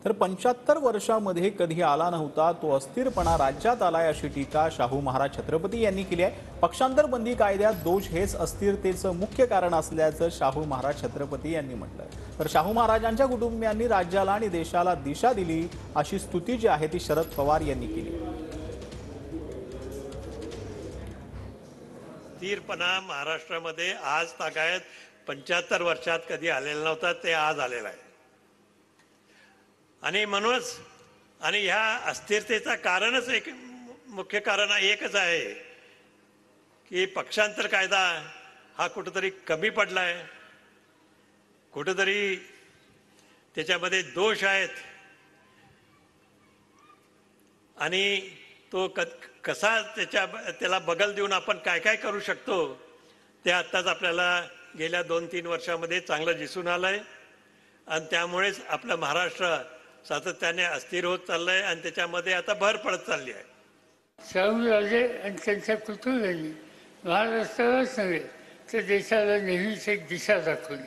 तर 75 वर्षांमध्ये कधी आला नव्हता तो अस्थिरपणा राज्यात आलाय अशी टीका शाहू महाराज छत्रपती यांनी केली आहे। पक्षांतर बंदी कायद्यात दोष हेच अस्थिरतेचं मुख्य कारण असल्याचं शाहू महाराज छत्रपती यांनी म्हटलं। तर शाहू महाराजांच्या कुटुंबियांनी राज्याला आणि देशाला दिशा दिली अशी स्तुती जी आहे ती शरद पवार यांनी केली। अस्थिरपणा महाराष्ट्रामध्ये आज तागायत 75 वर्षात कधी आलेला नव्हता, ते आज आलेला आहे। आणि म्हणूनच ह्या अस्थिरतेचं कारणच एक मुख्य कारण एकच आहे की पक्षांतर कायदा हा कुठेतरी कमी पडलाय, कुठेतरी त्याच्यामध्ये दोष आहेत आणि तो कसा त्याला बगल देऊन आपण काय काय करू शकतो ते आत्ताच आपल्याला गेल्या 2-3 वर्षामध्ये चांगलं दिसून आलंय। आणि त्यामुळेच आपलं महाराष्ट्र सातत्याने अस्थिर होत चाललंय आणि त्याच्यामध्ये आता भर पडत चालली आहे। शाहूराजे आणि त्यांच्या कुटुंबियांनी महाराष्ट्रालाच नव्हे तर देशाला नेहमीच एक दिशा दाखवली,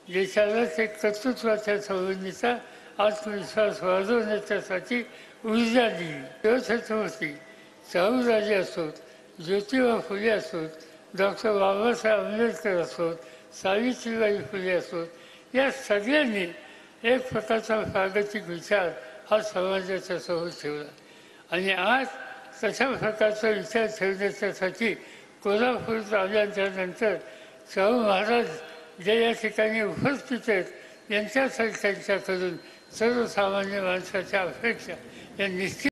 देशालाच एक कर्तृत्वाच्या चळवळीचा आत्मविश्वास वाढवण्यासाठी ऊर्जा दिली। छत्रपती शाहूराजे असोत, ज्योतिबा फुले असोत, डॉक्टर बाबासाहेब आंबेडकर असोत, सावित्रीबाई फुले असोत, या सगळ्यांनी एक प्रकारचा प्रागतिक विचार हा समाजाच्या समोर ठेवला। आणि आज तशा प्रकारचा विचार ठेवण्यासाठी कोल्हापूर आल्यानंतर शाहू महाराज जे या ठिकाणी उपस्थित आहेत यांच्याकडून सर्वसामान्य माणसाच्या अपेक्षा या निश्चित